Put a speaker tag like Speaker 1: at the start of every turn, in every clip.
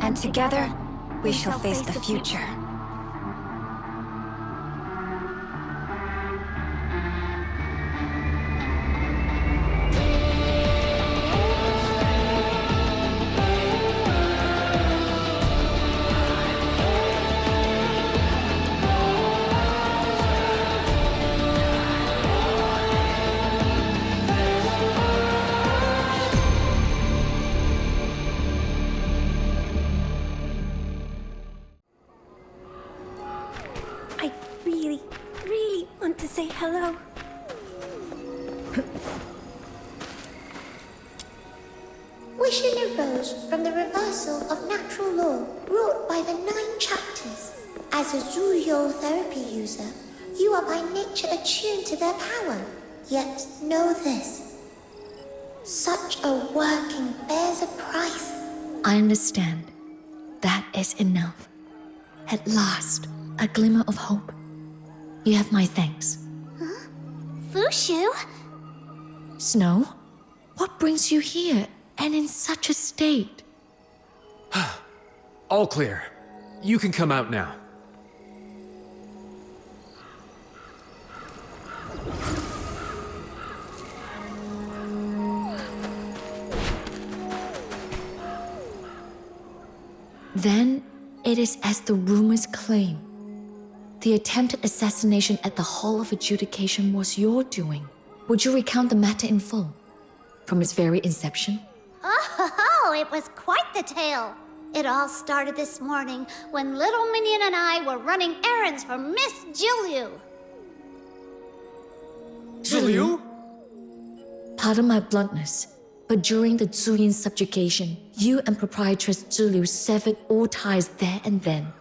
Speaker 1: And together, we shall face the future. Say hello.
Speaker 2: Wishing arose from the reversal of natural law wrought by the 9 chapters. As a Zhuyo therapy user, you are by nature attuned to their power. Yet know this. Such a working bears a price.
Speaker 3: I understand. That is enough. At last, a glimmer of hope. You have my thanks.
Speaker 2: Huh? Fushu?
Speaker 3: Snow? What brings you here, and in such a state?
Speaker 4: All clear. You can come out now.
Speaker 3: Then, it is as the rumors claim. The attempted assassination at the Hall of Adjudication was your doing. Would you recount the matter in full? From its very inception?
Speaker 2: Oh, it was quite the tale. It all started this morning when little Minion and I were running errands for Miss Jiulyu.
Speaker 4: Jiulyu?
Speaker 3: Pardon my bluntness, but during the Zuyin subjugation, you and proprietress Jiulyu severed all ties there and then.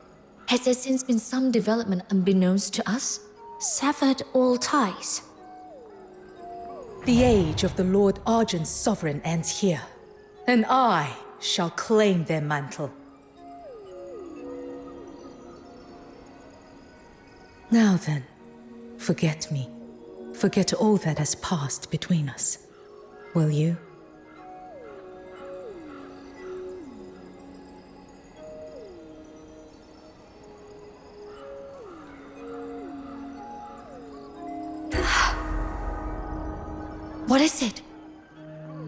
Speaker 3: Has there since been some development unbeknownst to us?
Speaker 1: Severed all ties.
Speaker 5: The age of the Lord Argent's sovereign ends here, and I shall claim their mantle. Now then, forget me. Forget all that has passed between us. Will you?
Speaker 3: What is it?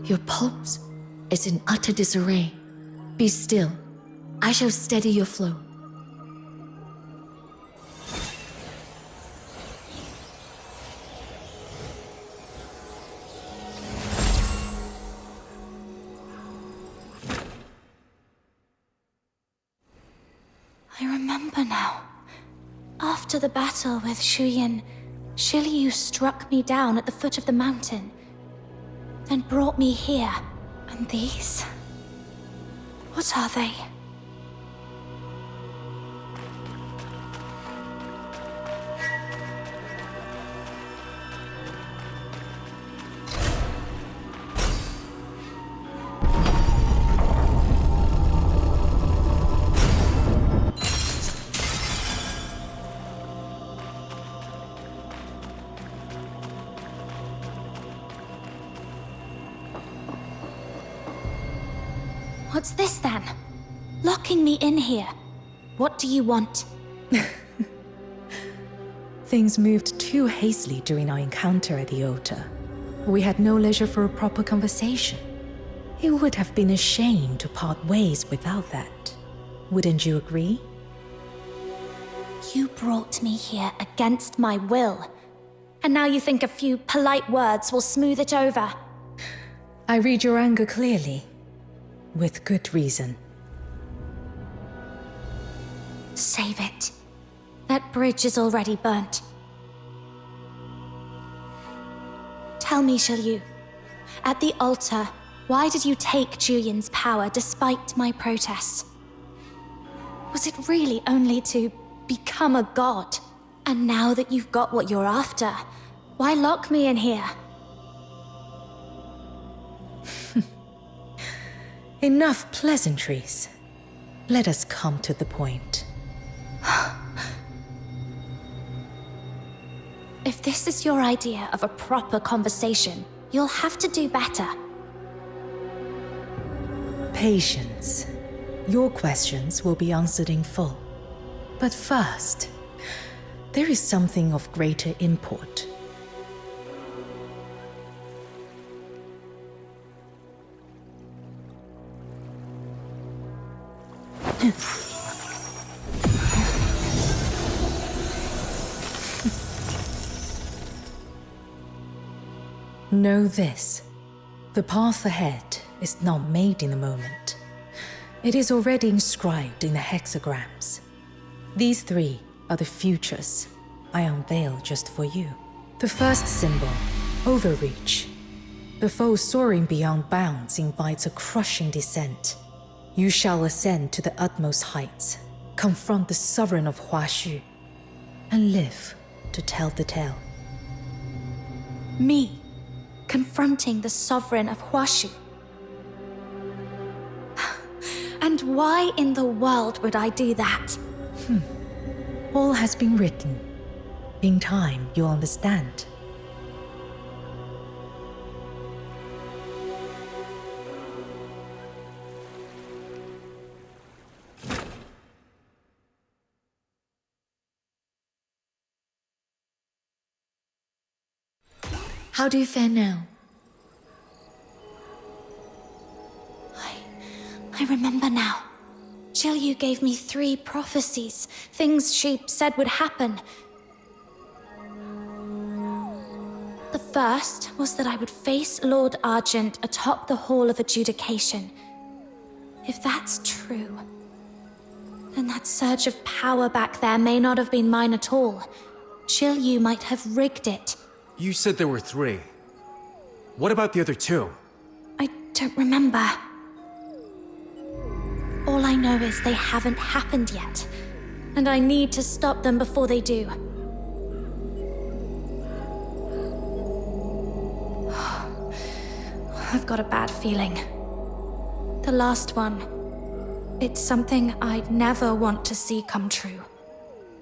Speaker 3: Your pulse is in utter disarray. Be still. I shall steady your flow.
Speaker 1: I remember now. After the battle with Shuyin, Shiryu struck me down at the foot of the mountain, then brought me here. And these? What are they? What's this then? Locking me in here. What do you want?
Speaker 5: Things moved too hastily during our encounter at the altar. We had no leisure for a proper conversation. It would have been a shame to part ways without that. Wouldn't you agree?
Speaker 1: You brought me here against my will. And now you think a few polite words will smooth it over.
Speaker 5: I read your anger clearly. With good reason.
Speaker 1: Save it. That bridge is already burnt. Tell me, Shiryu, at the altar, why did you take Juyin's power despite my protests? Was it really only to become a god? And now that you've got what you're after, why lock me in here?
Speaker 5: Enough pleasantries. Let us come to the point.
Speaker 1: If this is your idea of a proper conversation, you'll have to do better.
Speaker 5: Patience. Your questions will be answered in full. But first, there is something of greater import. Know this. The path ahead is not made in a moment. It is already inscribed in the hexagrams. These three are the futures I unveil just for you. The first symbol, overreach. The foe soaring beyond bounds invites a crushing descent. You shall ascend to the utmost heights, confront the sovereign of Huaxu, and live to tell the tale.
Speaker 1: Me, confronting the sovereign of Huaxu. And why in the world would I do that?
Speaker 5: All has been written. In time, you'll understand.
Speaker 3: How do you fare now?
Speaker 1: I remember now. Jilyu gave me 3 prophecies, things she said would happen. The first was that I would face Lord Argent atop the Hall of Adjudication. If that's true, then that surge of power back there may not have been mine at all. Jilyu might have rigged it.
Speaker 4: You said there were 3. What about the other 2?
Speaker 1: I don't remember. All I know is they haven't happened yet, and I need to stop them before they do. I've got a bad feeling. The last one, it's something I'd never want to see come true.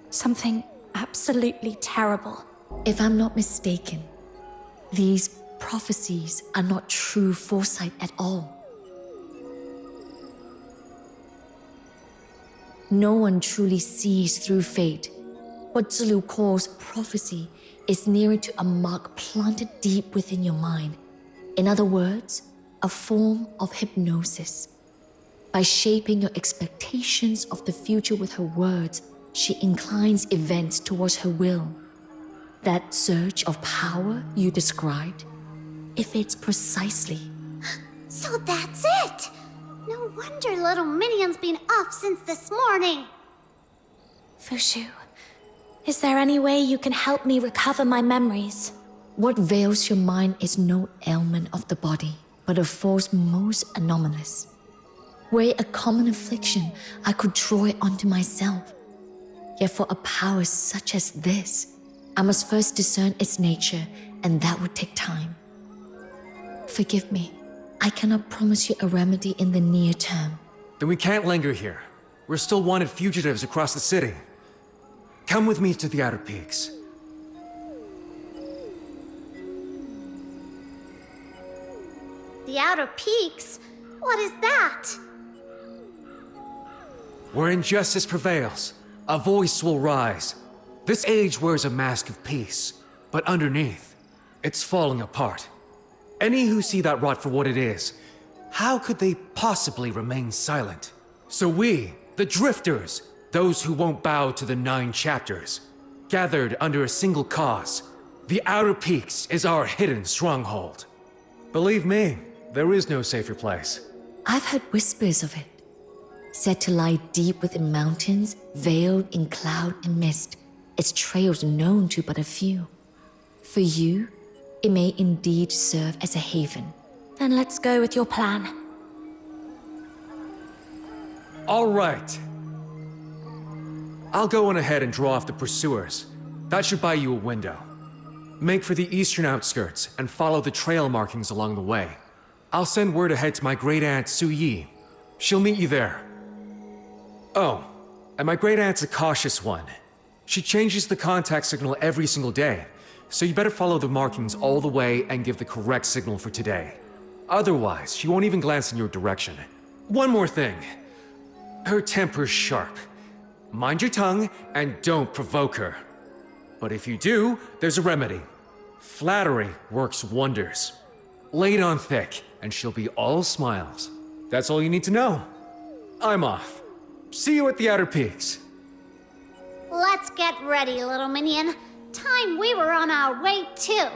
Speaker 1: Something absolutely terrible.
Speaker 3: If I'm not mistaken, these prophecies are not true foresight at all. No one truly sees through fate. What Zulu calls prophecy is nearer to a mark planted deep within your mind. In other words, a form of hypnosis. By shaping your expectations of the future with her words, she inclines events towards her will. That surge of power you described, it fits precisely.
Speaker 2: So that's it! No wonder little Minion's been off since this morning.
Speaker 1: Fushu, is there any way you can help me recover my memories?
Speaker 3: What veils your mind is no ailment of the body, but a force most anomalous. Were it a common affliction, I could draw it onto myself. Yet for a power such as this, I must first discern its nature, and that would take time. Forgive me. I cannot promise you a remedy in the near term.
Speaker 4: Then we can't linger here. We're still wanted fugitives across the city. Come with me to the Outer Peaks.
Speaker 2: The Outer Peaks? What is that?
Speaker 4: Where injustice prevails, a voice will rise. This age wears a mask of peace, but underneath, it's falling apart. Any who see that rot for what it is, how could they possibly remain silent? So we, the drifters, those who won't bow to the 9 chapters, gathered under a single cause. The Outer Peaks is our hidden stronghold. Believe me, there is no safer place.
Speaker 3: I've heard whispers of it. Said to lie deep within mountains, veiled in cloud and mist, its trails known to but a few. For you, it may indeed serve as a haven.
Speaker 1: Then let's go with your plan.
Speaker 4: All right. I'll go on ahead and draw off the pursuers. That should buy you a window. Make for the eastern outskirts and follow the trail markings along the way. I'll send word ahead to my great aunt Su Yi. She'll meet you there. Oh, and my great aunt's a cautious one. She changes the contact signal every single day, so you better follow the markings all the way and give the correct signal for today. Otherwise, she won't even glance in your direction. One more thing. Her temper's sharp. Mind your tongue and don't provoke her. But if you do, there's a remedy. Flattery works wonders. Lay it on thick, and she'll be all smiles. That's all you need to know. I'm off. See you at the Outer Peaks.
Speaker 2: Let's get ready, little minion. Time we were on our way too.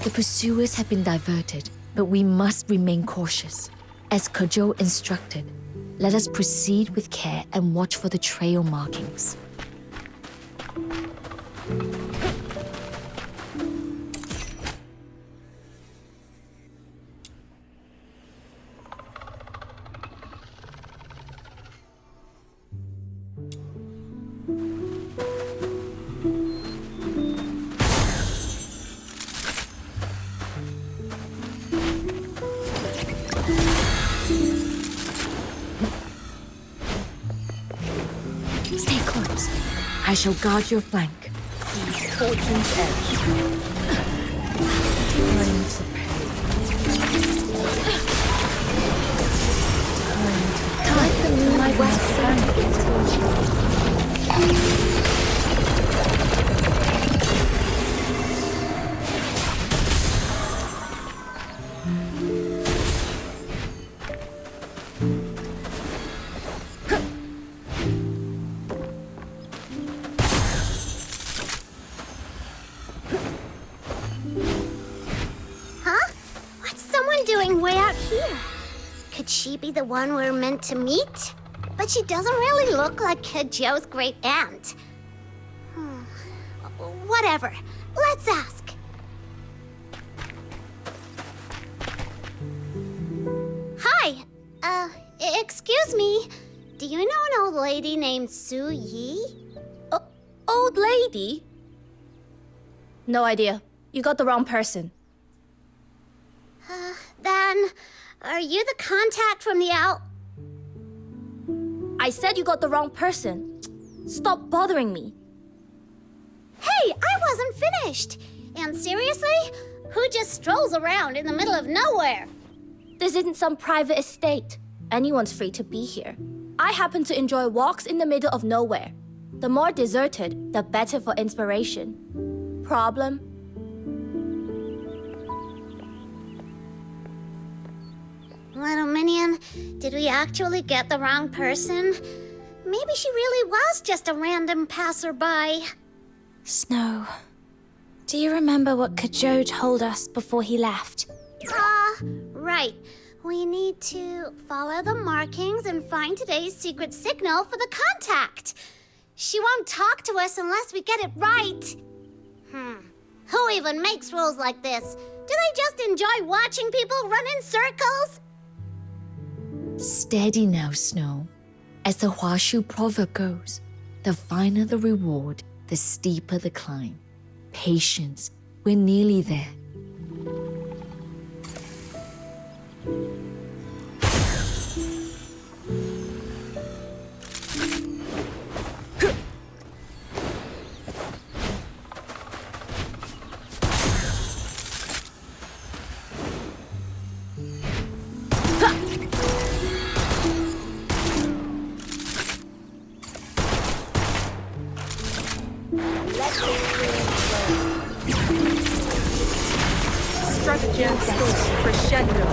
Speaker 3: The pursuers have been diverted, but we must remain cautious. As Kojo instructed, let us proceed with care and watch for the trail markings. Stay close. I shall guard your flank.
Speaker 5: Fortune's edge. Time to pay.
Speaker 3: Like the moonlight wax its fortune.
Speaker 2: Huh? What's someone doing way out here? Could she be the one we're meant to meet? But she doesn't really look like Joe's great aunt. Whatever. Let's ask. Hi. Excuse me. Do you know an old lady named Su Yi?
Speaker 6: Old lady? No idea. You got the wrong person.
Speaker 2: Then, are you the contact from the out?
Speaker 6: I said you got the wrong person. Stop bothering me.
Speaker 2: Hey, I wasn't finished. And seriously, who just strolls around in the middle of nowhere?
Speaker 6: This isn't some private estate. Anyone's free to be here. I happen to enjoy walks in the middle of nowhere. The more deserted, the better for inspiration. Problem?
Speaker 2: Little minion, did we actually get the wrong person? Maybe she really was just a random passerby.
Speaker 1: Snow, do you remember what Kojo told us before he left?
Speaker 2: Right. We need to follow the markings and find today's secret signal for the contact. She won't talk to us unless we get it right. Who even makes rules like this? Do they just enjoy watching people run in circles?
Speaker 3: Steady now, Snow. As the Huashu proverb goes, the finer the reward, the steeper the climb. Patience, we're nearly there.
Speaker 7: Extravagant storm crescendo.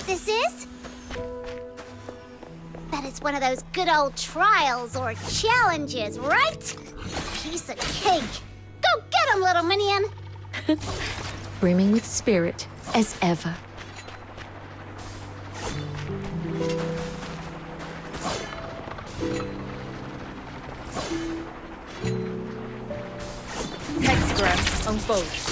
Speaker 2: This is? Bet it's one of those good old trials or challenges, right? Piece of cake. Go get 'em, little minion.
Speaker 3: Brimming with spirit, as ever.
Speaker 7: Hexagram unfolds.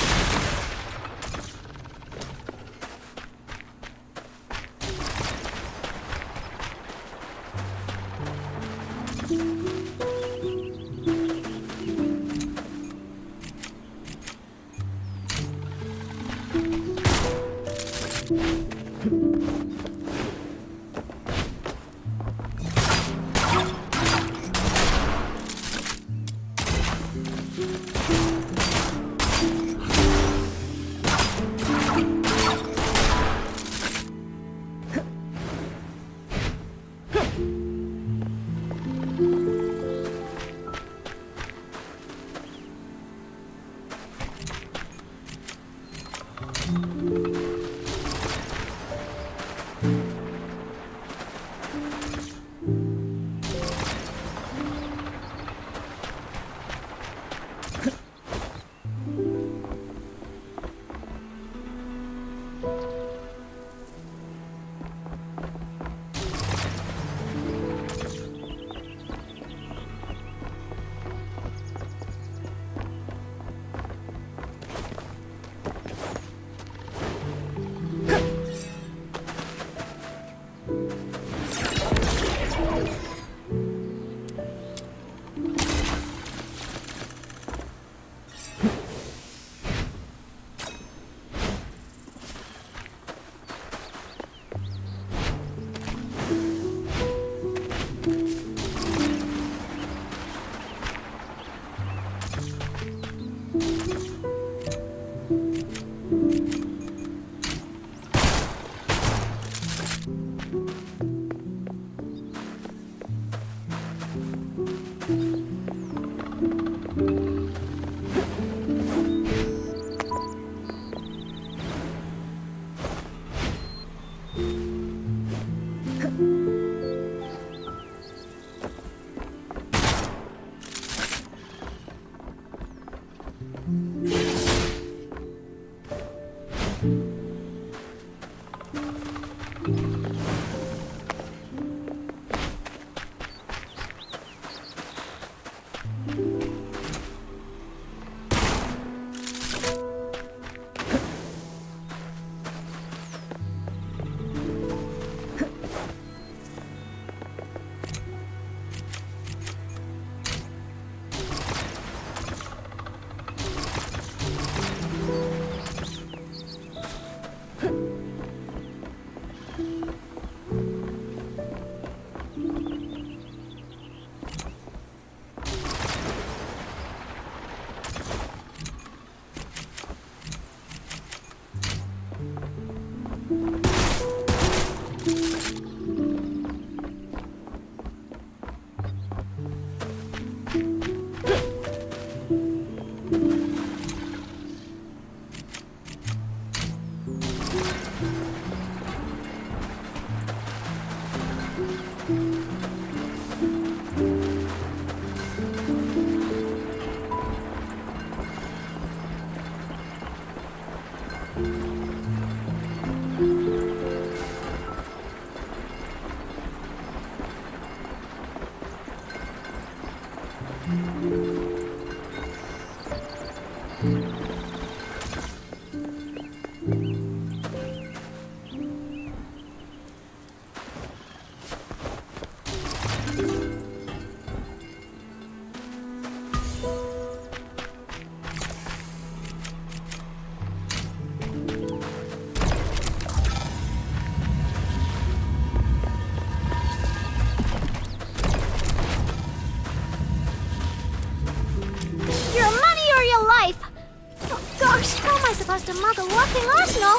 Speaker 2: to mug a walking arsenal.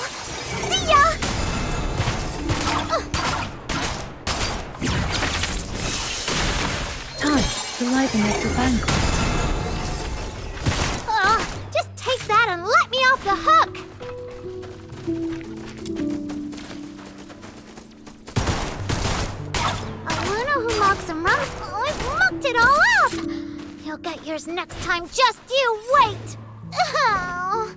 Speaker 2: See ya!
Speaker 3: Time to liven up the banquet.
Speaker 2: Just take that and let me off the hook! I wonder who mugs some rum. Oh, I've mucked it all up! You'll get yours next time, just you wait! Oh.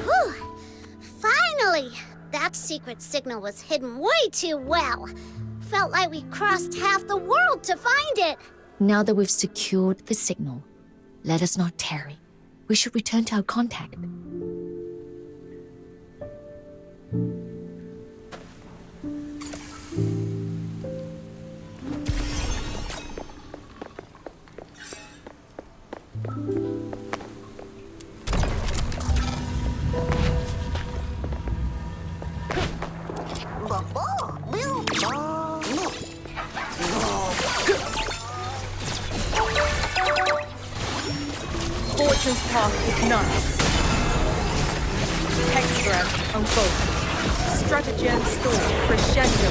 Speaker 2: Whew. Finally! That secret signal was hidden way too well. Felt like we crossed half the world to find it.
Speaker 3: Now that we've secured the signal, let us not tarry. We should return to our contact.
Speaker 7: Fortune's path ignites. Hexagram unfolds. Stratagem storm crescendo.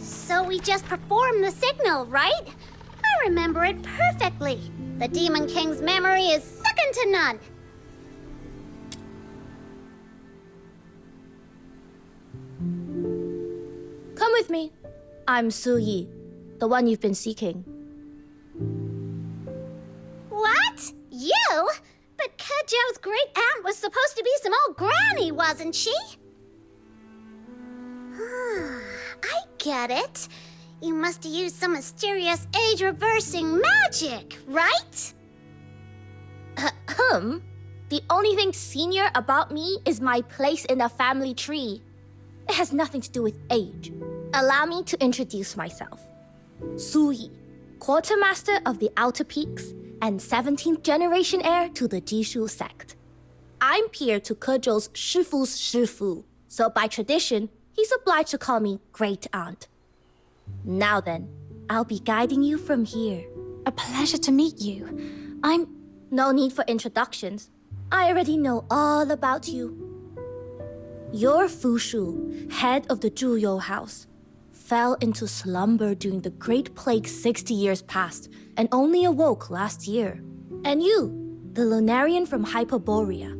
Speaker 2: So we just performed the signal, right? I remember it perfectly. The Demon King's memory is second to none.
Speaker 6: Come with me. I'm Su Yi, the one you've been seeking.
Speaker 2: What? You? But Kejou's great aunt was supposed to be some old granny, wasn't she? I get it. You must have used some mysterious age-reversing magic, right?
Speaker 6: The only thing senior about me is my place in the family tree. It has nothing to do with age. Allow me to introduce myself. Su Yi, quartermaster of the Outer Peaks and 17th generation heir to the Jishu sect. I'm peer to Kejou's Shifu's Shifu, so by tradition, he's obliged to call me Great Aunt. Now then, I'll be guiding you from here.
Speaker 1: A pleasure to meet you.
Speaker 6: No need for introductions. I already know all about you. You're Fushu, head of the Zhuyo house. Fell into slumber during the Great Plague 60 years past and only awoke last year. And you, the Lunarian from Hyperborea.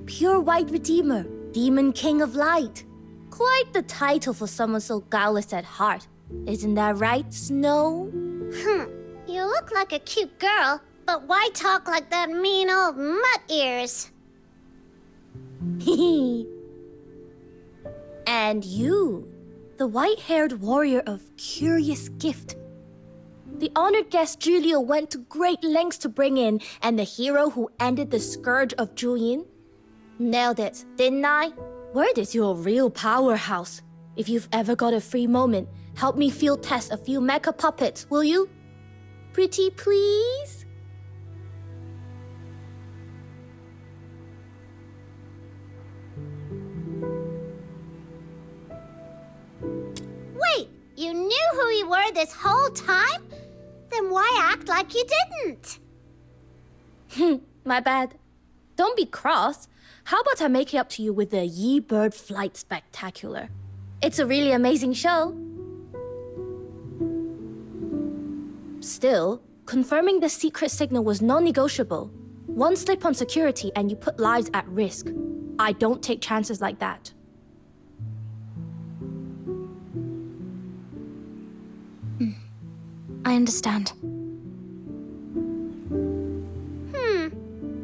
Speaker 6: Pure white redeemer, demon king of light. Quite the title for someone so guileless at heart. Isn't that right, Snow?
Speaker 2: You look like a cute girl, but why talk like that mean old mutt ears?
Speaker 6: And you, the white-haired warrior of curious gift. The honored guest Julio went to great lengths to bring in, and the hero who ended the scourge of Juyin. Nailed it, didn't I? Word is your real powerhouse. If you've ever got a free moment, help me field test a few mecha puppets, will you? Pretty please?
Speaker 2: Wait, you knew who you were this whole time? Then why act like you didn't?
Speaker 6: My bad. Don't be cross. How about I make it up to you with the Yi Bird Flight Spectacular? It's a really amazing show. Still, confirming the secret signal was non-negotiable. One slip on security and you put lives at risk. I don't take chances like that.
Speaker 1: I understand.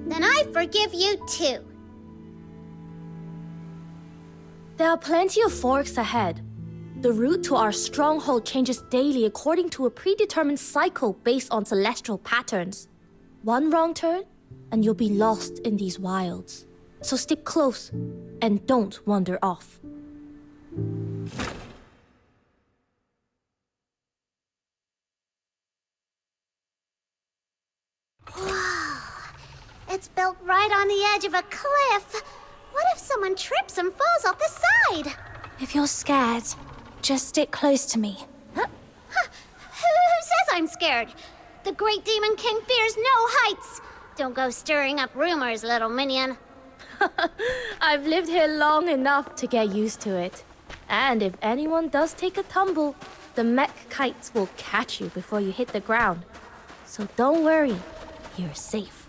Speaker 2: Then I forgive you too.
Speaker 6: There are plenty of forks ahead. The route to our stronghold changes daily according to a predetermined cycle based on celestial patterns. One wrong turn, and you'll be lost in these wilds. So stick close, and don't wander off.
Speaker 2: It's built right on the edge of a cliff. What if someone trips and falls off the side?
Speaker 1: If you're scared, just stick close to me.
Speaker 2: Who says I'm scared? The great demon king fears no heights. Don't go stirring up rumors, little minion.
Speaker 6: I've lived here long enough to get used to it. And if anyone does take a tumble, the mech kites will catch you before you hit the ground. So don't worry, you're safe.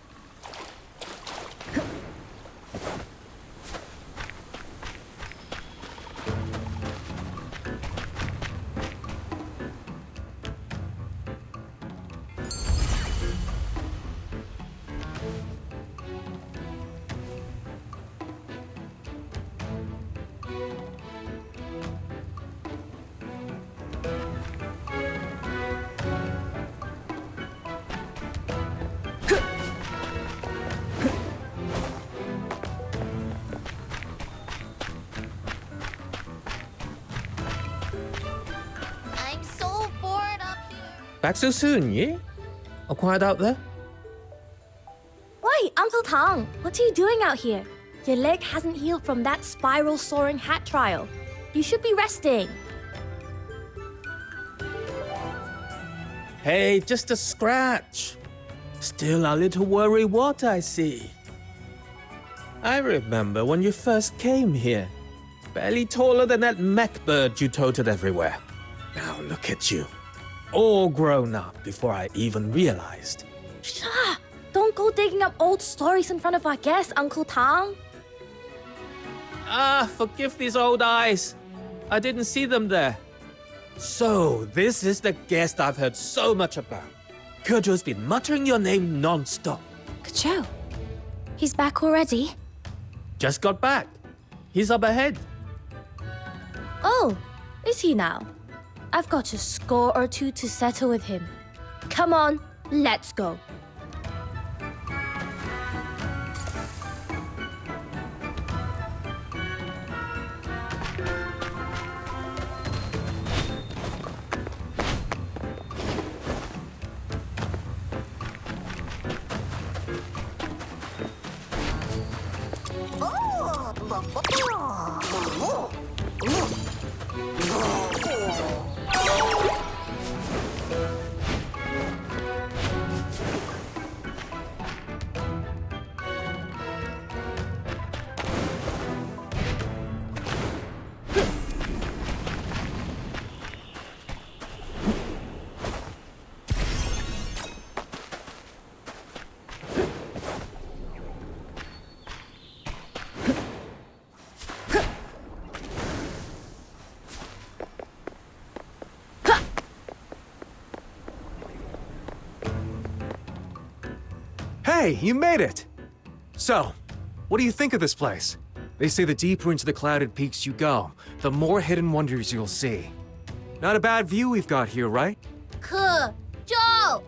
Speaker 2: I'm so bored up here.
Speaker 8: Back so soon, yeah? All quiet out there?
Speaker 6: Wait, Uncle Tang, what are you doing out here? Your leg hasn't healed from that spiral soaring hat trial. You should be resting.
Speaker 8: Hey, just a scratch. Still a little worry what I see. I remember when you first came here. Barely taller than that mech bird you toted everywhere. Now look at you. All grown up before I even realized.
Speaker 6: Shah! Don't go digging up old stories in front of our guest, Uncle Tang.
Speaker 8: Ah, forgive these old eyes. I didn't see them there. So, this is the guest I've heard so much about. Kejo's been muttering your name non-stop.
Speaker 1: Kejo, he's back already?
Speaker 8: Just got back. He's up ahead.
Speaker 6: Oh, is he now? I've got a score or two to settle with him. Come on, let's go.
Speaker 4: Hey, you made it! So, what do you think of this place? They say the deeper into the clouded peaks you go, the more hidden wonders you'll see. Not a bad view we've got here, right?
Speaker 6: Joe!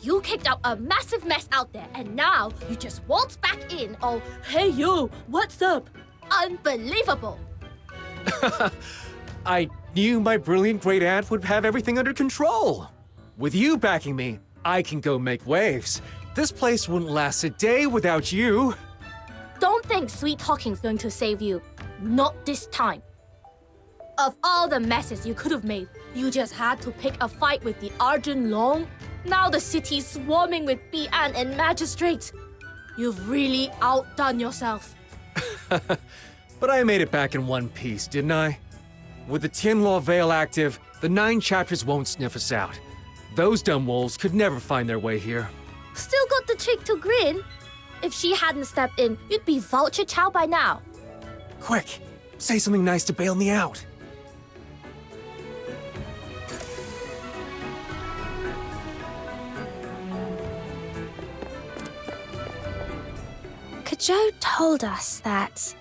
Speaker 6: You kicked out a massive mess out there, and now you just waltz back in. Oh, hey you, what's up? Unbelievable!
Speaker 4: I knew my brilliant great aunt would have everything under control. With you backing me, I can go make waves. This place wouldn't last a day without you.
Speaker 6: Don't think sweet talking's going to save you. Not this time. Of all the messes you could have made, you just had to pick a fight with the Arjun Long. Now the city's swarming with Pian and magistrates. You've really outdone yourself.
Speaker 4: But I made it back in one piece, didn't I? With the Tianluo Veil active, the 9 chapters won't sniff us out. Those dumb wolves could never find their way here.
Speaker 6: Still got the chick to grin. If she hadn't stepped in, you'd be vulture chow by now.
Speaker 4: Quick, say something nice to bail me out.
Speaker 1: Kejo told us that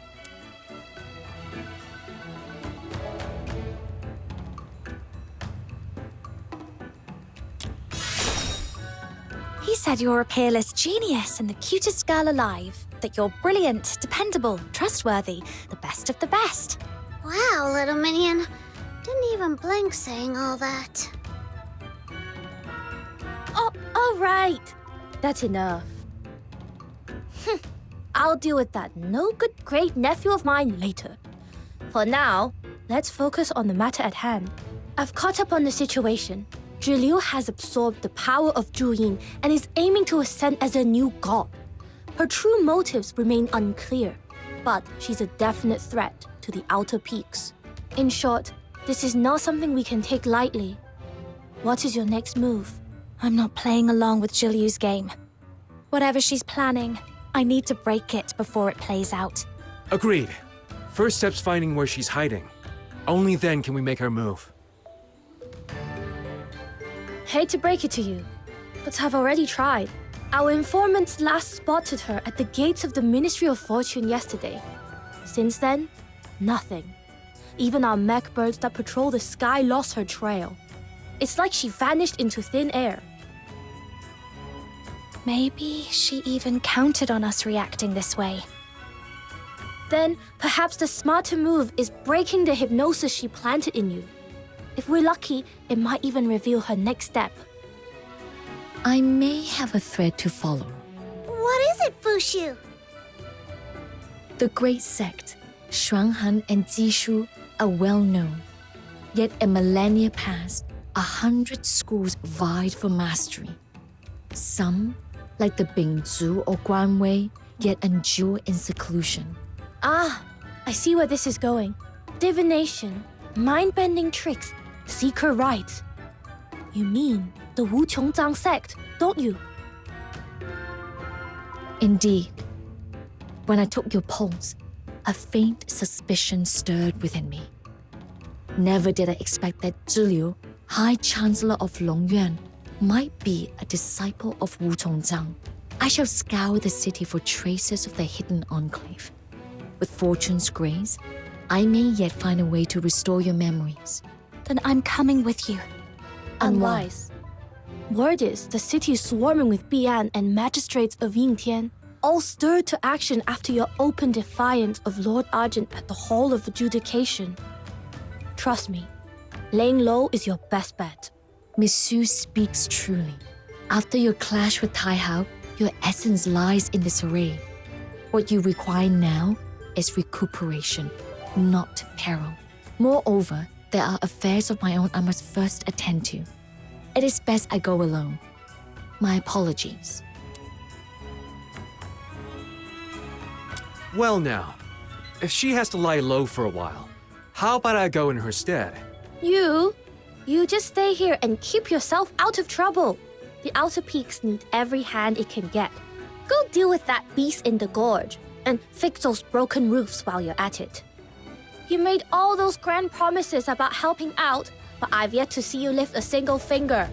Speaker 1: said you're a peerless genius and the cutest girl alive. That you're brilliant, dependable, trustworthy, the best of the best.
Speaker 2: Wow, little minion. Didn't even blink saying all that.
Speaker 6: Oh, all right. That's enough. I'll deal with that no-good great nephew of mine later. For now, let's focus on the matter at hand. I've caught up on the situation. Zhiliu has absorbed the power of Zhuyin and is aiming to ascend as a new god. Her true motives remain unclear, but she's a definite threat to the outer peaks. In short, this is not something we can take lightly. What is your next move?
Speaker 1: I'm not playing along with Zhiliu's game. Whatever she's planning, I need to break it before it plays out.
Speaker 4: Agreed. First step's finding where she's hiding. Only then can we make our move.
Speaker 6: Hate to break it to you, but I've already tried. Our informants last spotted her at the gates of the Ministry of Fortune yesterday. Since then, nothing. Even our mech birds that patrol the sky lost her trail. It's like she vanished into thin air.
Speaker 1: Maybe she even counted on us reacting this way.
Speaker 6: Then, perhaps the smarter move is breaking the hypnosis she planted in you. If we're lucky, it might even reveal her next step.
Speaker 3: I may have a thread to follow.
Speaker 2: What is it, Fushu?
Speaker 3: The great sect, Shuanghan and Jishu, are well known. Yet a millennia past, 100 schools vied for mastery. Some, like the Bingzu or Guanwei, yet endure in seclusion.
Speaker 6: Ah, I see where this is going. Divination, mind-bending tricks, secret rites. You mean the Wu Qiongzang sect, don't you?
Speaker 3: Indeed. When I took your pulse, a faint suspicion stirred within me. Never did I expect that Zhiliu, High Chancellor of Longyuan, might be a disciple of Wu Qiongzang. I shall scour the city for traces of the hidden enclave. With fortune's grace, I may yet find a way to restore your memories.
Speaker 1: Then I'm coming with you.
Speaker 6: Unwise. Word is the city is swarming with Bian and magistrates of Yingtian, all stirred to action after your open defiance of Lord Argent at the Hall of Adjudication. Trust me, laying low is your best bet.
Speaker 3: Monsieur speaks truly. After your clash with Tai Hao, your essence lies in disarray. What you require now is recuperation, not peril. Moreover, there are affairs of my own I must first attend to. It is best I go alone. My apologies.
Speaker 4: Well now, if she has to lie low for a while, how about I go in her stead?
Speaker 6: You just stay here and keep yourself out of trouble. The outer peaks need every hand it can get. Go deal with that beast in the gorge and fix those broken roofs while you're at it. You made all those grand promises about helping out, but I've yet to see you lift a single finger.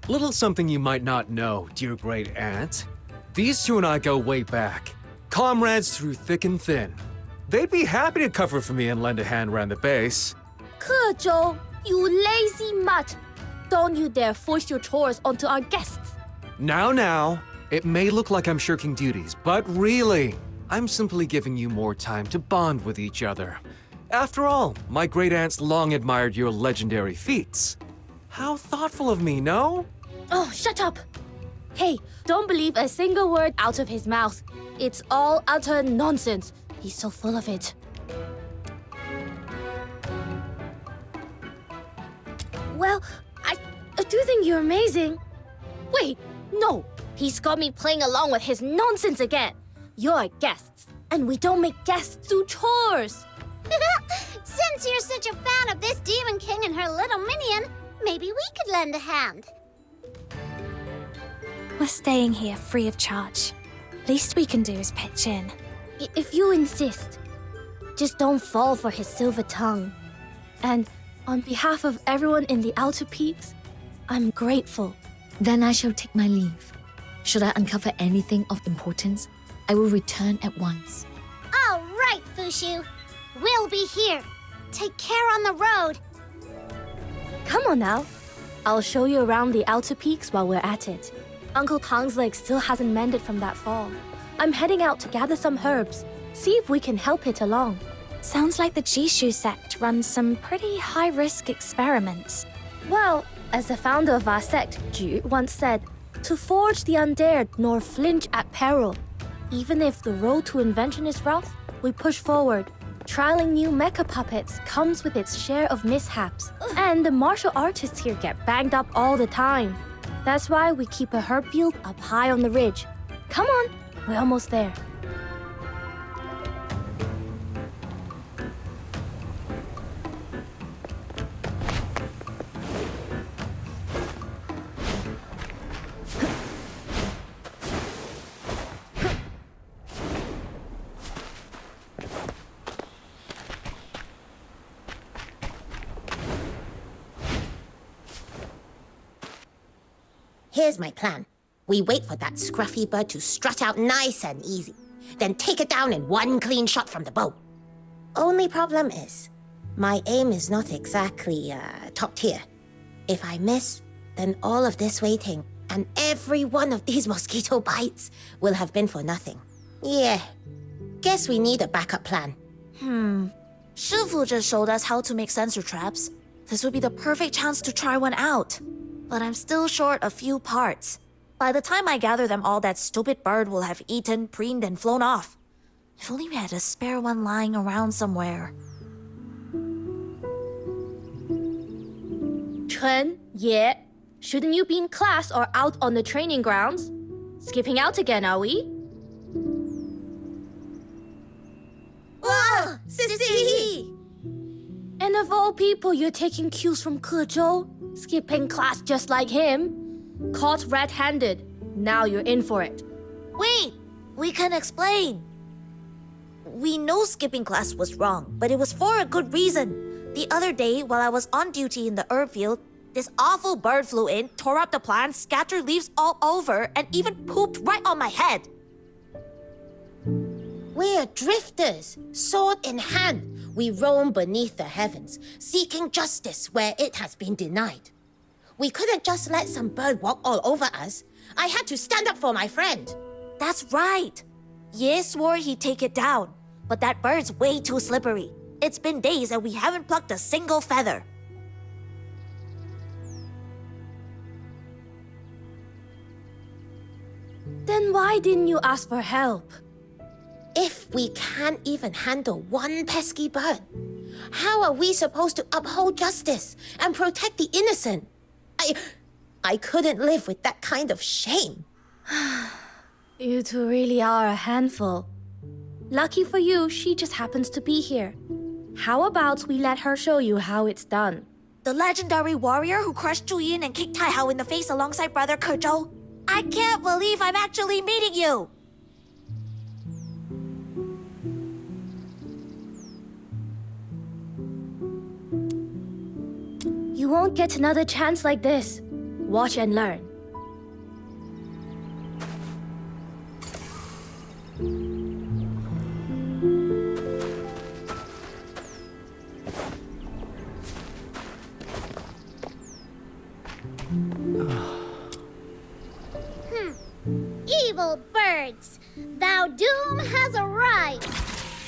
Speaker 4: Little something you might not know, dear great aunt. These two and I go way back. Comrades through thick and thin. They'd be happy to cover for me and lend a hand around the base.
Speaker 6: Ke Zhou, you lazy mutt! Don't you dare force your chores onto our guests.
Speaker 4: Now, it may look like I'm shirking duties, but really, I'm simply giving you more time to bond with each other. After all, my great aunts long admired your legendary feats. How thoughtful of me, no?
Speaker 6: Oh, shut up! Hey, don't believe a single word out of his mouth. It's all utter nonsense. He's so full of it. Well, I do think you're amazing. Wait, no. He's got me playing along with his nonsense again. You're guests, and we don't make guests do chores.
Speaker 2: Since you're such a fan of this Demon King and her little minion, maybe we could lend a hand.
Speaker 1: We're staying here free of charge. Least we can do is pitch in.
Speaker 6: If you insist, just don't fall for his silver tongue. And on behalf of everyone in the outer peaks, I'm grateful.
Speaker 3: Then I shall take my leave. Should I uncover anything of importance, I will return at once.
Speaker 2: All right, Fushu. We'll be here. Take care on the road.
Speaker 6: Come on now. I'll show you around the outer peaks while we're at it. Uncle Tang's leg still hasn't mended from that fall. I'm heading out to gather some herbs, see if we can help it along.
Speaker 1: Sounds like the Jishu sect runs some pretty high-risk experiments.
Speaker 6: Well, as the founder of our sect, Ju, once said, to forge the undared nor flinch at peril. Even if the road to invention is rough, we push forward. Trialing new mecha puppets comes with its share of mishaps. And the martial artists here get banged up all the time. That's why we keep a herb field up high on the ridge. Come on, we're almost there.
Speaker 2: Here's my plan. We wait for that scruffy bird to strut out nice and easy, then take it down in one clean shot from the bow. Only problem is, my aim is not exactly, top tier. If I miss, then all of this waiting and every one of these mosquito bites will have been for nothing. Yeah, guess we need a backup plan.
Speaker 9: Shifu just showed us how to make sensor traps. This would be the perfect chance to try one out. But I'm still short a few parts. By the time I gather them all, that stupid bird will have eaten, preened, and flown off. If only we had a spare one lying around somewhere.
Speaker 6: Chen, yeah. Shouldn't you be in class or out on the training grounds? Skipping out again, are we?
Speaker 2: Whoa! Sissy!
Speaker 6: And of all people, you're taking cues from Kezhou? Skipping class just like him? Caught red-handed. Now you're in for it.
Speaker 9: Wait! We can explain. We know skipping class was wrong, but it was for a good reason. The other day, while I was on duty in the herb field, this awful bird flew in, tore up the plants, scattered leaves all over, and even pooped right on my head.
Speaker 2: We're drifters, sword in hand. We roam beneath the heavens, seeking justice where it has been denied. We couldn't just let some bird walk all over us. I had to stand up for my friend.
Speaker 9: That's right. Ye swore he'd take it down, but that bird's way too slippery. It's been days and we haven't plucked a single feather.
Speaker 6: Then why didn't you ask for help?
Speaker 2: If we can't even handle one pesky bird, how are we supposed to uphold justice and protect the innocent? I couldn't live with that kind of shame.
Speaker 6: You two really are a handful. Lucky for you, she just happens to be here. How about we let her show you how it's done?
Speaker 9: The legendary warrior who crushed Zhu Yin and kicked Tai Hao in the face alongside brother Kezhou. I can't believe I'm actually meeting you!
Speaker 6: You won't get another chance like this. Watch and learn.
Speaker 10: Evil birds, thou doom has arrived.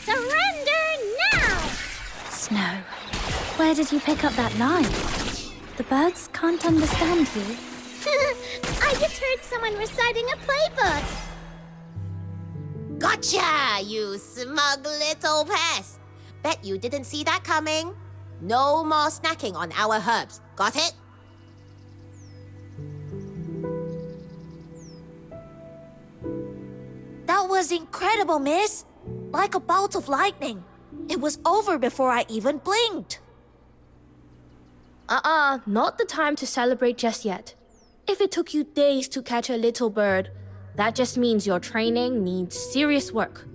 Speaker 10: Surrender now!
Speaker 1: Snow, where did you pick up that line? The birds can't understand you.
Speaker 10: I just heard someone reciting a playbook.
Speaker 2: Gotcha, you smug little pest. Bet you didn't see that coming. No more snacking on our herbs. Got it?
Speaker 9: That was incredible, miss. Like a bolt of lightning. It was over before I even blinked.
Speaker 6: Not the time to celebrate just yet. If it took you days to catch a little bird, that just means your training needs serious work.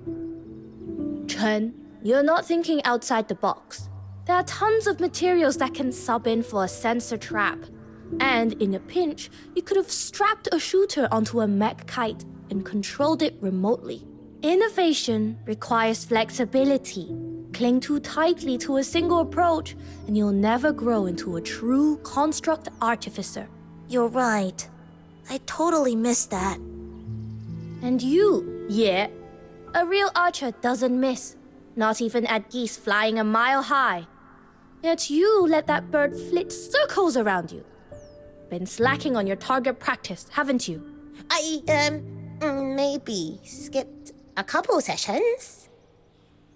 Speaker 6: Chen, you're not thinking outside the box. There are tons of materials that can sub in for a sensor trap. And in a pinch, you could have strapped a shooter onto a mech kite and controlled it remotely. Innovation requires flexibility, cling too tightly to a single approach, and you'll never grow into a true construct artificer.
Speaker 9: You're right. I totally missed that.
Speaker 6: And you, yeah. A real archer doesn't miss, not even at geese flying a mile high. Yet you let that bird flit circles around you. Been slacking on your target practice, haven't you?
Speaker 2: Maybe skipped a couple sessions.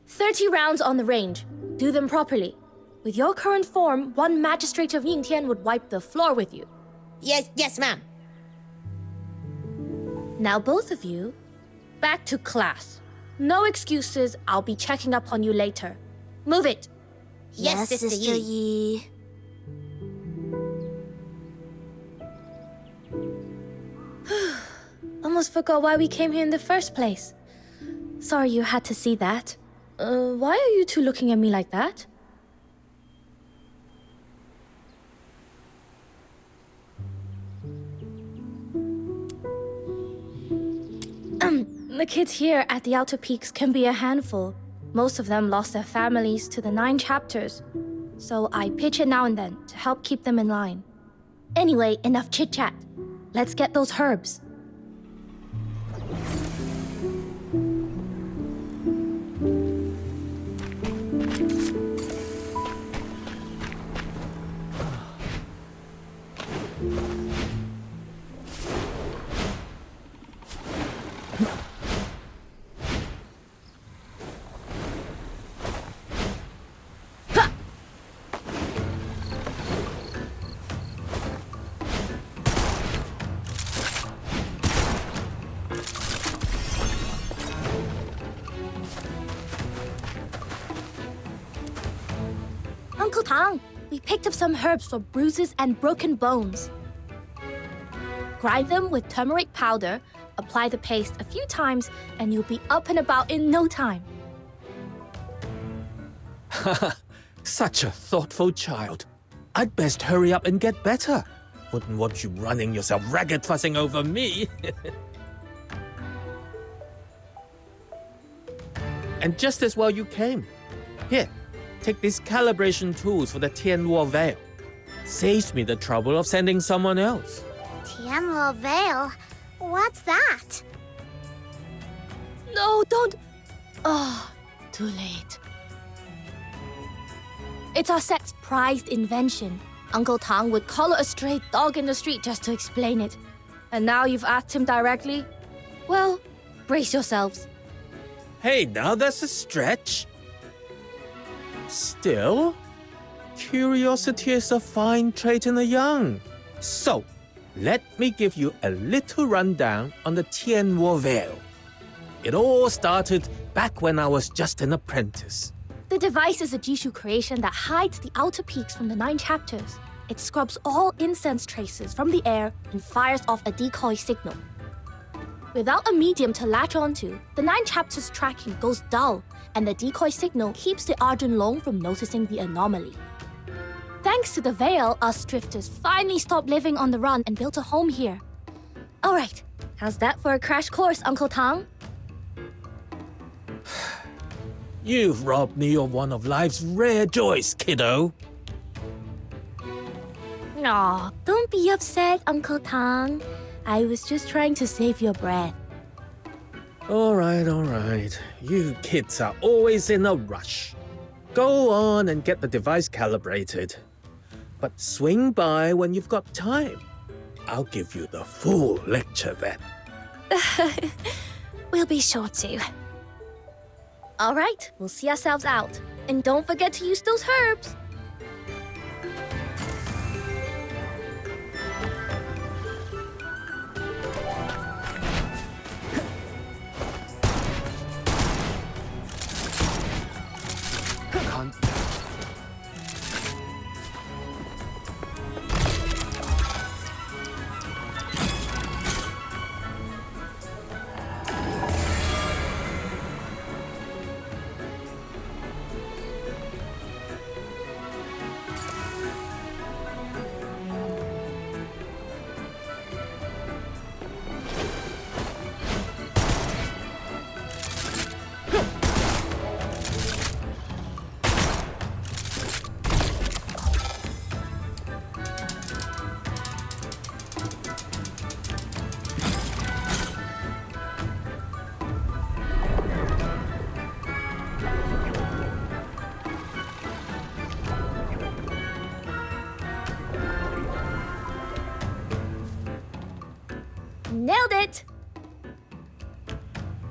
Speaker 6: 30 rounds on the range. Do them properly. With your current form, one magistrate of Yingtian would wipe the floor with you.
Speaker 2: Yes, ma'am.
Speaker 6: Now both of you, back to class. No excuses, I'll be checking up on you later. Move it!
Speaker 2: Yes, Sister Yi.
Speaker 9: Yi.
Speaker 6: Almost forgot why we came here in the first place. Sorry you had to see that. Why are you two looking at me like that? The kids here at the Outer Peaks can be a handful. Most of them lost their families to the 9 chapters. So I pitch in now and then to help keep them in line. Anyway, enough chit-chat. Let's get those herbs. Uncle Tang, we picked up some herbs for bruises and broken bones. Grind them with turmeric powder, apply the paste a few times, and you'll be up and about in no time.
Speaker 8: Such a thoughtful child. I'd best hurry up and get better. Wouldn't want you running yourself ragged fussing over me. And just as well you came. Here, take these calibration tools for the Tianluo Veil. Saves me the trouble of sending someone else.
Speaker 10: Tianluo Veil? What's that?
Speaker 6: No, don't... Oh, too late. It's our sect's prized invention. Uncle Tang would collar a stray dog in the street just to explain it. And now you've asked him directly? Well, brace yourselves.
Speaker 8: Hey, now that's a stretch. Still, curiosity is a fine trait in the young. So, let me give you a little rundown on the Tianluo Veil. It all started back when I was just an apprentice.
Speaker 6: The device is a Jishu creation that hides the outer peaks from the 9 chapters. It scrubs all incense traces from the air and fires off a decoy signal. Without a medium to latch onto, the 9 chapters tracking goes dull, and the decoy signal keeps the Arjun Long from noticing the anomaly. Thanks to the veil, us drifters finally stopped living on the run and built a home here. All right, how's that for a crash course, Uncle Tang?
Speaker 8: You've robbed me of one of life's rare joys, kiddo.
Speaker 6: Aw, don't be upset, Uncle Tang. I was just trying to save your breath.
Speaker 8: All right. You kids are always in a rush. Go on and get the device calibrated. But swing by when you've got time. I'll give you the full lecture then.
Speaker 1: We'll be sure to.
Speaker 6: All right, we'll see ourselves out. And don't forget to use those herbs. Nailed it!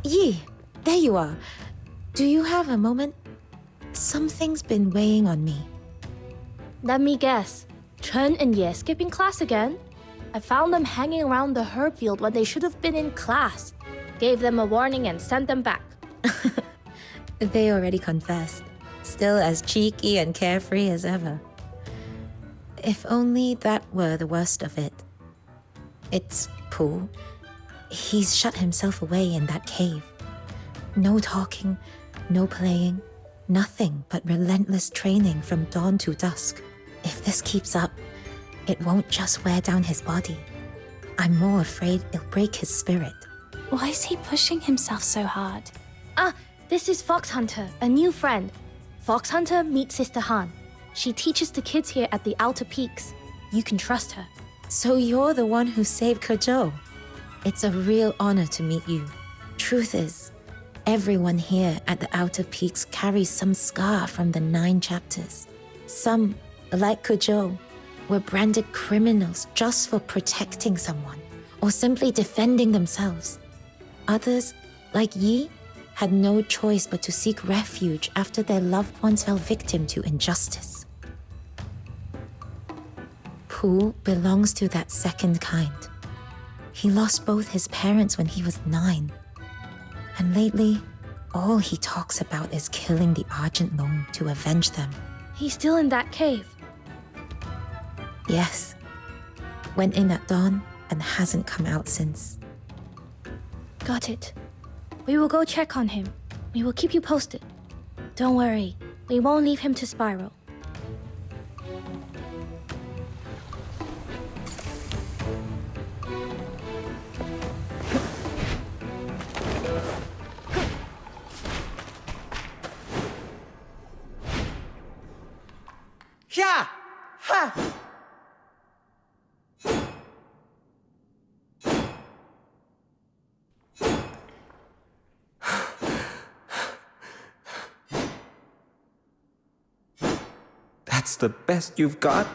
Speaker 5: Yi, there you are. Do you have a moment? Something's been weighing on me.
Speaker 6: Let me guess. Chen and Ye skipping class again? I found them hanging around the herb field when they should have been in class. Gave them a warning and sent them back.
Speaker 5: They already confessed. Still as cheeky and carefree as ever. If only that were the worst of it. It's Pooh. He's shut himself away in that cave. No talking, no playing, nothing but relentless training from dawn to dusk. If this keeps up, it won't just wear down his body. I'm more afraid it'll break his spirit.
Speaker 1: Why is he pushing himself so hard?
Speaker 6: Ah, this is Fox Hunter, a new friend. Fox Hunter meets Sister Han. She teaches the kids here at the Outer Peaks. You can trust her.
Speaker 5: So you're the one who saved Kuzhou. It's a real honor to meet you. Truth is, everyone here at the Outer Peaks carries some scar from the 9 chapters. Some, like Kuzhou, were branded criminals just for protecting someone or simply defending themselves. Others, like Yi, had no choice but to seek refuge after their loved ones fell victim to injustice. Pooh belongs to that second kind. He lost both his parents when he was 9. And lately, all he talks about is killing the Argent Long to avenge them.
Speaker 6: He's still in that cave.
Speaker 5: Yes. Went in at dawn and hasn't come out since.
Speaker 6: Got it. We will go check on him. We will keep you posted. Don't worry, we won't leave him to spiral.
Speaker 11: Yeah! Ha! That's the best you've got?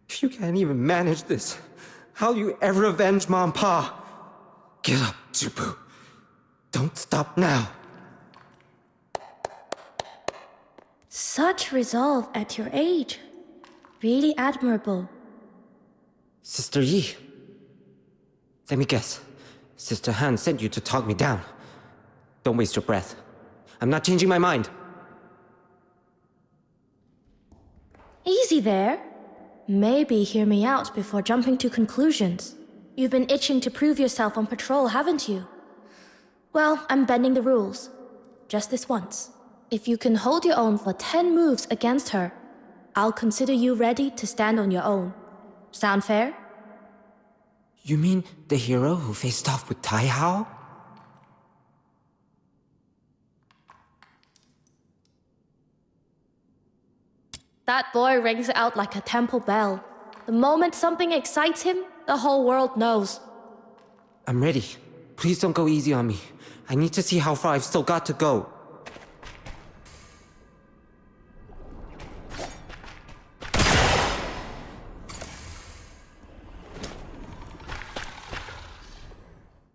Speaker 11: If you can't even manage this, how'll you ever avenge Mom and Pa? Get up, Zubu. Don't stop now.
Speaker 6: Such resolve at your age. Really admirable.
Speaker 11: Sister Yi. Let me guess. Sister Han sent you to talk me down. Don't waste your breath. I'm not changing my mind.
Speaker 6: Easy there. Maybe hear me out before jumping to conclusions. You've been itching to prove yourself on patrol, haven't you? Well, I'm bending the rules. Just this once. If you can hold your own for 10 moves against her, I'll consider you ready to stand on your own. Sound fair?
Speaker 11: You mean the hero who faced off with Tai Hao?
Speaker 6: That boy rings out like a temple bell. The moment something excites him, the whole world knows.
Speaker 11: I'm ready. Please don't go easy on me. I need to see how far I've still got to go.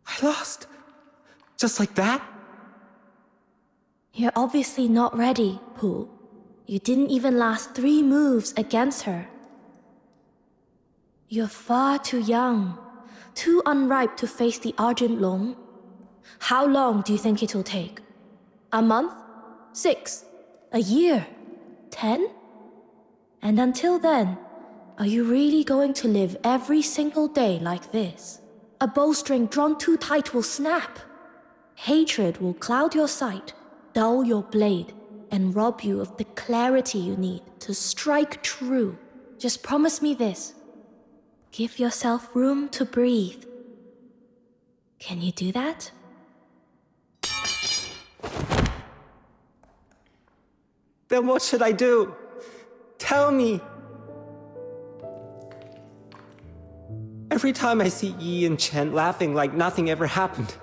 Speaker 11: I lost. Just like that?
Speaker 6: You're obviously not ready, Pooh. You didn't even last 3 moves against her. You're far too young, too unripe to face the Argent Long. How long do you think it'll take? A month? 6? A year? 10? And until then, are you really going to live every single day like this? A bowstring drawn too tight will snap. Hatred will cloud your sight, dull your blade, and rob you of the clarity you need to strike true. Just promise me this. Give yourself room to breathe. Can you do that?
Speaker 11: Then what should I do? Tell me! Every time I see Yi and Chen laughing like nothing ever happened,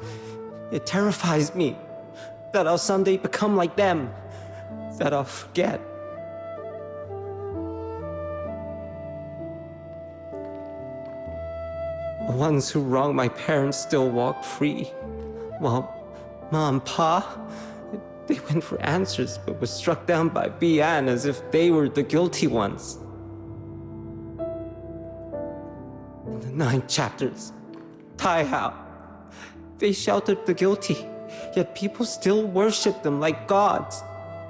Speaker 11: it terrifies me that I'll someday become like them. that I'll forget. The ones who wronged my parents still walk free, while Ma and Pa, they went for answers but were struck down by Bian as if they were the guilty ones. In the 9 chapters, Tai Hao, they sheltered the guilty, yet people still worship them like gods.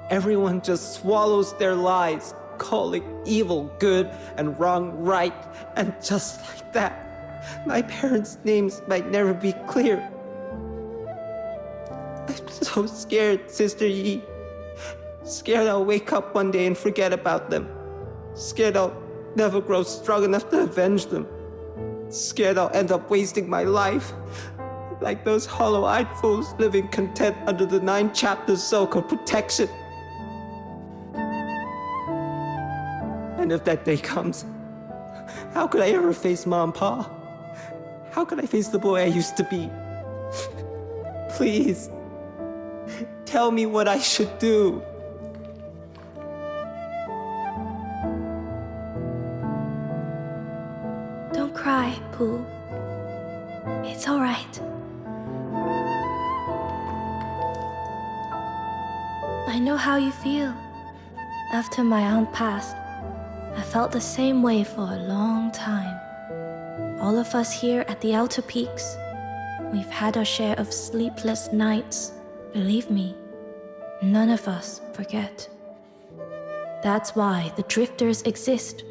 Speaker 11: Everyone just swallows their lies, calling evil good and wrong right, and just like that, my parents' names might never be clear. I'm so scared, Sister Yi. Scared I'll wake up one day and forget about them. Scared I'll never grow strong enough to avenge them. Scared I'll end up wasting my life, like those hollow-eyed fools living content under the 9 chapters so-called protection. And if that day comes, how could I ever face Ma and Pa? How could I face the boy I used to be? Please, tell me what I should do.
Speaker 1: Don't cry, Pooh. It's all right. I know how you feel. After my aunt passed, I felt the same way for a long time. All of us here at the outer peaks, we've had our share of sleepless nights. Believe me, none of us forget. That's why the drifters exist,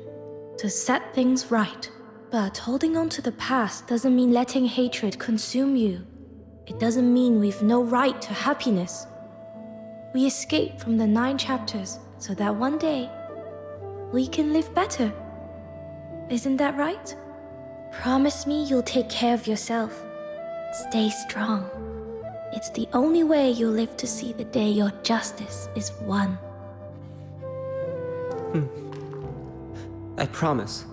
Speaker 1: to set things right. But holding on to the past doesn't mean letting hatred consume you. It doesn't mean we've no right to happiness. We escape from the 9 chapters so that one day we can live better. Isn't that right? Promise me you'll take care of yourself. Stay strong. It's the only way you'll live to see the day your justice is won.
Speaker 11: I promise.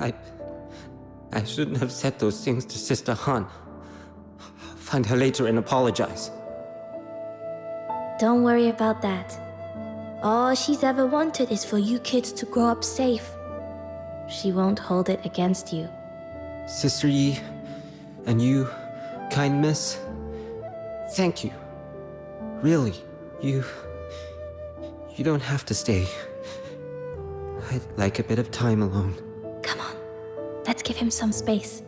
Speaker 11: I shouldn't have said those things to Sister Han. I'll find her later and apologize.
Speaker 1: Don't worry about that. All she's ever wanted is for you kids to grow up safe. She won't hold it against you.
Speaker 11: Sister Yi, and you, kind miss, thank you. Really, you don't have to stay. I'd like a bit of time alone.
Speaker 1: Come on, let's give him some space.